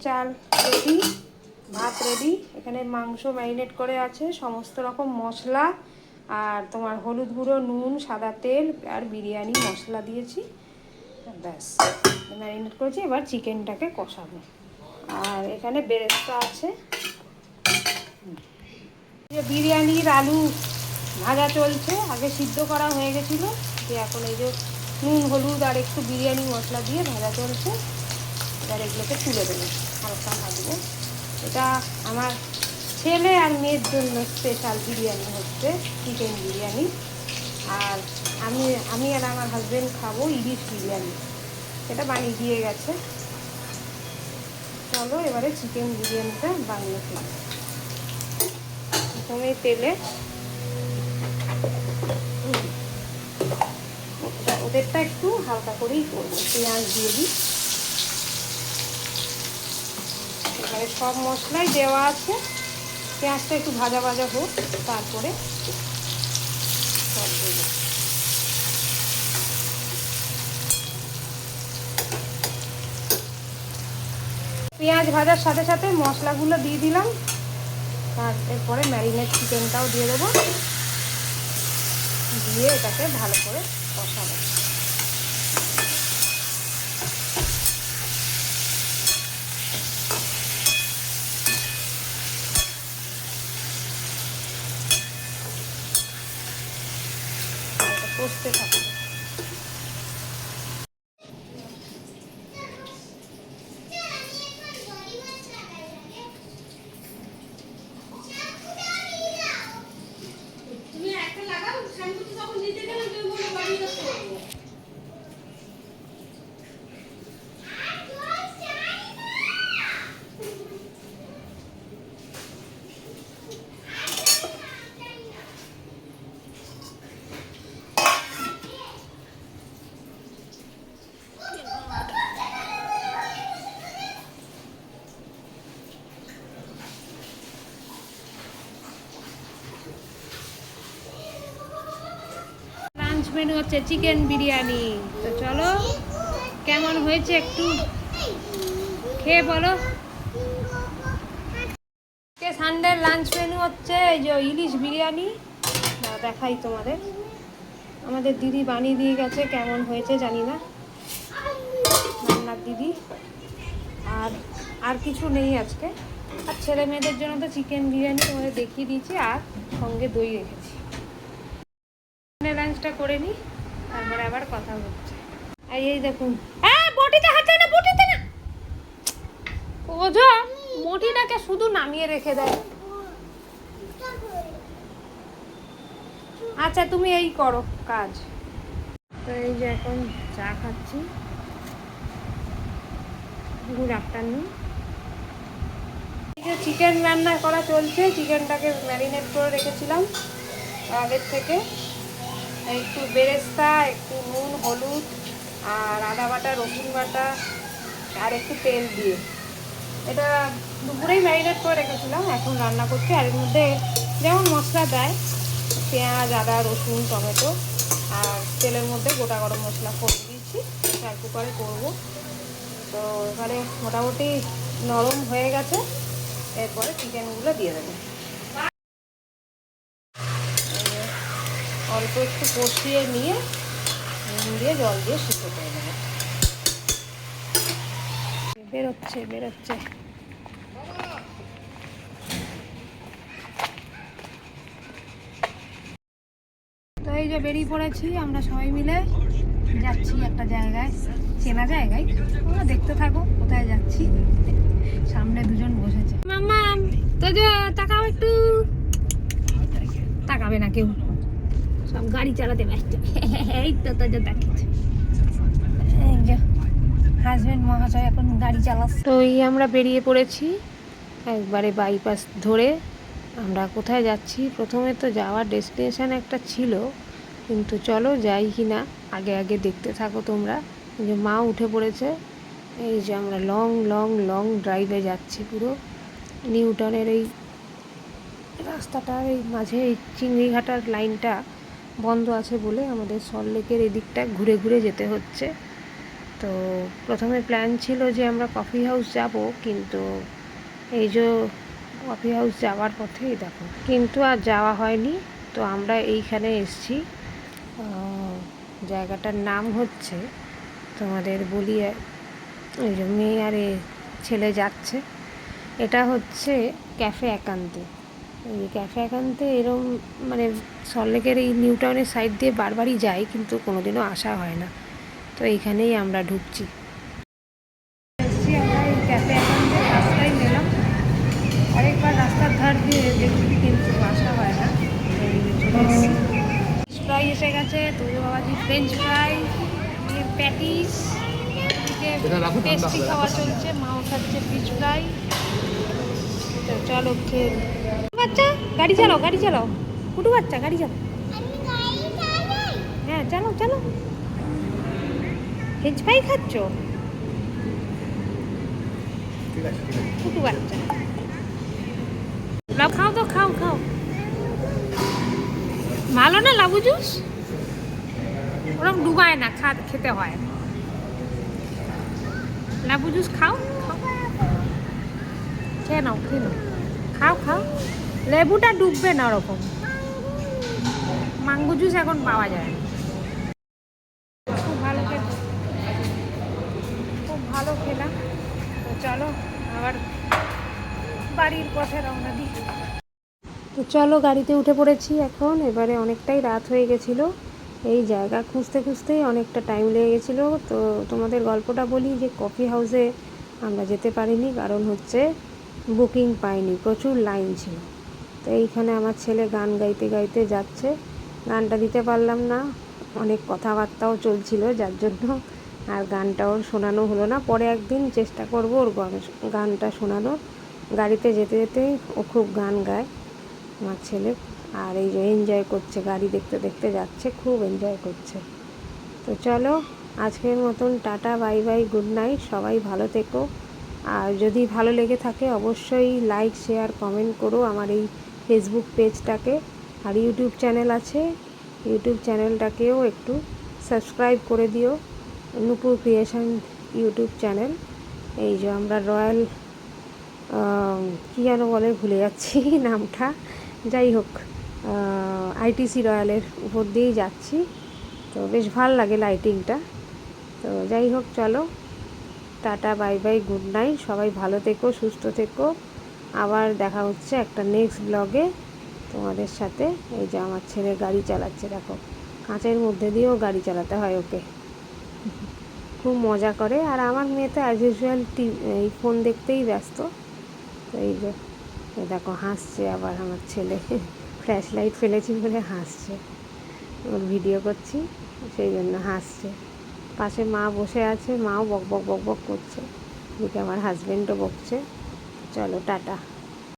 চাল রেডি, ভাত রেডি। এখানে মাংস ম্যারিনেট করে আছে, সমস্ত রকম মশলা আর তোমার হলুদ গুঁড়ো, নুন, সাদা তেল আর বিরিয়ানি মশলা দিয়েছি, ব্যাস ম্যারিনেট করেছি। এবার চিকেনটাকে কষাবো। আর এখানে বেরেস্তা আছে। বিরিয়ানির আলু ভাজা চলছে, আগে সিদ্ধ করা হয়ে গেছিলো, দিয়ে এখন এই যে নুন হলুদ আর একটু বিরিয়ানি মশলা দিয়ে ভাজা চলছে। এবার এগুলোকে তুলে দেবো, হালকা ভাজবো। এটা আমার ছেলে আর মেয়ের জন্য স্পেশাল বিরিয়ানি হচ্ছে, চিকেন বিরিয়ানি। আর আমি আর আমার হাজব্যান্ড খাবো ইলিশ বিরিয়ানি, এটা বানিয়ে দিয়ে গেছে। চলো এবারে চিকেন বিরিয়ানিটা বানিয়ে ফেলি। প্রথমে তেলে ওদেরটা একটু হালকা করেই করবো, পেঁয়াজ দিয়ে দিই। এবারে সব মশলাই দেওয়া আছে, পেঁয়াজটা একটু ভাজা ভাজা হোক, তারপরে সব দেবো। পেঁয়াজ ভাজার সাথে সাথে মশলাগুলো দিয়ে দিলাম, আর এরপরে ম্যারিনেট চিকেনটাও দিয়ে দেবো, দিয়ে এটাকে ভালো করে কষাবো। কষতে থাকবে। মেনু হচ্ছে চিকেন বিরিয়ানি। তো চলো কেমন হয়েছে একটু খেয়ে বলো। সানডে লাঞ্চ মেনু হচ্ছে এই যে ইলিশ বিরিয়ানি, দেখাই তোমাদের। আমাদের দিদি বানিয়ে দিয়ে গেছে, কেমন হয়েছে জানি না, রান্নার দিদি। আর কিছু নেই আজকে। আর ছেলে মেয়েদের জন্য তো চিকেন বিরিয়ানি তোমাদের দেখিয়ে দিয়েছি, আর সঙ্গে দই রেখেছি। লাঞ্চটা করে নিই, তারপরে আবার কথা হচ্ছে। এই দেখুন, বটিতে হাতে না, বটিতে না, ওজো মটিটাকে শুধু নামিয়ে রেখে দেয়। আচ্ছা তুমি এই করো কাজ। তো এই যে এখন চা খাচ্ছি। Good afternoon. চিকেন রান্না করা চলছে, চিকেনটাকে ম্যারিনেট করে রেখেছিলাম আগের থেকে। একটু বেরেস্তা, একটু নুন হলুদ আর আদা বাটা, রসুন বাটা আর একটু তেল দিয়ে এটা দুপুরেই ম্যারিনেট করে রেখেছিলাম। এখন রান্না করছি। আর এর মধ্যে যেমন মশলা দেয়, পেঁয়াজ, আদা, রসুন, টমেটো আর তেলের মধ্যে গোটা গরম মশলা ফোড়ন দিয়েছি। প্রেসার কুকারে করবো। তো এখানে মোটামুটি নরম হয়ে গেছে, এরপরে চিকেনগুলো দিয়ে দেবো। অল্প একটু কষিয়ে নিয়ে নুন দিয়ে জল দিয়ে সিদ্ধ করে দেবো। বেরোচ্ছে বেরোচ্ছে। তো এই যে বেরিয়ে পড়েছি আমরা সবাই মিলে, যাচ্ছি একটা জায়গায়, চেনা জায়গায়। তোমরা দেখতে থাকো কোথায় যাচ্ছি। সামনে দুজন বসেছে। মাম্মা তো যে তাকাও একটু, তাকাবে না কেউ, সব গাড়ি চালাতে ব্যস্ত। এই তো তোদের দেখেছি, হাজবেন্ড মহাশয় এখন গাড়ি চালাচ্ছে। তো এই আমরা বেরিয়ে পড়েছি একবারে বাইপাস ধরে। আমরা কোথায় যাচ্ছি, প্রথমে তো যাওয়ার ডেস্টিনেশন একটা ছিল, কিন্তু চলো যাই কি না আগে আগে দেখতে থাকো তোমরা। যে মা উঠে পড়েছে। এই যে আমরা লং লং লং ড্রাইভে যাচ্ছি। পুরো নিউ টাউনের এই রাস্তাটা, এই মাঝে এই চিংড়িঘাটার লাইনটা বন্ধ আছে বলে আমাদের সল্টলেকের এদিকটা ঘুরে ঘুরে যেতে হচ্ছে। তো প্রথমে প্ল্যান ছিল যে আমরা কফি হাউস যাব, কিন্তু এই যে কফি হাউস যাওয়ার পথেই দেখো কিন্তু আর যাওয়া হয়নি। তো আমরা এইখানে এসেছি, জায়গাটার নাম হচ্ছে তোমাদের বলি, এই যে মেয়ে আর ছেলে যাচ্ছে, এটা হচ্ছে ক্যাফে একান্তে। এই ক্যাফে একান্তে এরম মানে সল্টলেকের এই নিউ টাউনের সাইড দিয়ে বারবারই যাই, কিন্তু কোনোদিনও আসা হয় না। তো এইখানেই আমরা ঢুকছি। এসছি আমরা এই ক্যাফে একান্তে, রাস্তায় নিলাম, অনেকবার রাস্তার ধার দিয়ে দেখি কিন্তু আসা হয় না। ফ্রেঞ্চ ফ্রাই এসে গেছে, তোদের বাবাজি ফ্রেঞ্চ ফ্রাই, প্যাটিস, পেস্ট্রি খাওয়া চলছে, মাও খাচ্ছে ফিশ ফ্রাই। তো চলো খেয়ে বাচ্চা গাড়ি চালাও, গাড়ি চালাও, কুটু বাচ্চা গাড়ি চালাও। হ্যাঁ চালো চালো। ফ্রেঞ্চ ফ্রাই খাচ্ছ কুটু বাচ্চা? খাও তো, খাও খাও। ভালো না লাবু জুস? ওরকম ডুবায় না, খেতে হয়। লাবু জুস খাও, খাও, খেয়ে নাও, খেয়ে নাও, খাও খাও। লেবুটা ডুববে না ওরকম। ম্যাঙ্গো জুস এখন পাওয়া যায় না। খুব ভালো খেতে, খুব ভালো খেলাম। তো চলো আবার বাড়ির পথে রওনা দিই। তো চলো গাড়িতে উঠে পড়েছি এখন। এবারে অনেকটাই রাত হয়ে গেছিলো, এই জায়গা খুঁজতে খুঁজতেই অনেকটা টাইম লেগে গেছিলো। তো তোমাদের গল্পটা বলি যে কফি হাউসে আমরা যেতে পারিনি, কারণ হচ্ছে বুকিং পাইনি, প্রচুর লাইন ছিল। তো এইখানে আমার ছেলে গান গাইতে গাইতে যাচ্ছে, গানটা দিতে পারলাম না, অনেক কথাবার্তাও চলছিল, যার জন্য আর গানটাও শোনানো হলো না। পরে একদিন চেষ্টা করব ওর গানটা শোনানোর। গাড়িতে যেতে যেতে ও খুব গান গায় আমার ছেলে, আর এই যে এনজয় করছে, গাড়ি দেখতে দেখতে যাচ্ছে, খুব এনজয় করছে। তো চলো আজকের মতন tata, bye bye, good night, সবাই ভালো থেকো। আর যদি ভালো লেগে থাকে অবশ্যই লাইক, শেয়ার, কমেন্ট করো আমার এই ফেসবুক পেজটাকে। আর ইউটিউব চ্যানেল আছে, ইউটিউব চ্যানেলটাকেও একটু সাবস্ক্রাইব করে দিও, নূপুর ক্রিয়েশন ইউটিউব চ্যানেল। এই যে আমরা রয়্যাল কী যেন বলে, ভুলে যাচ্ছি নামটা, যাই হোক আইটিসি রয়্যালের উপর দিয়েই যাচ্ছি। তো বেশ ভালো লাগে লাইটিংটা। তো যাই হোক চলো tata, bye bye, good night, সবাই ভালো থেকো, সুস্থ থেকো। আবার দেখা হচ্ছে একটা নেক্সট ব্লগে তোমাদের সাথে। এই যে আমার ছেলে গাড়ি চালাচ্ছে, দেখো কাঁচের মধ্যে দিয়েও গাড়ি চালাতে হয় ওকে, খুব মজা করে। আর আমার মেয়ে তো অ্যাজ ইউজুয়াল এই ফোন দেখতেই ব্যস্ত। তো এই যে দেখো হাসছে আবার আমার ছেলে, ফ্ল্যাশ লাইট ফেলেছি বলে হাসছে, ওর ভিডিও করছি সেই জন্য হাসছে। পাশে মা বসে আছে, মাও বক বক বক বক করছে, এদিকে আমার হাজব্যান্ডও বকছে। চলো টাটা।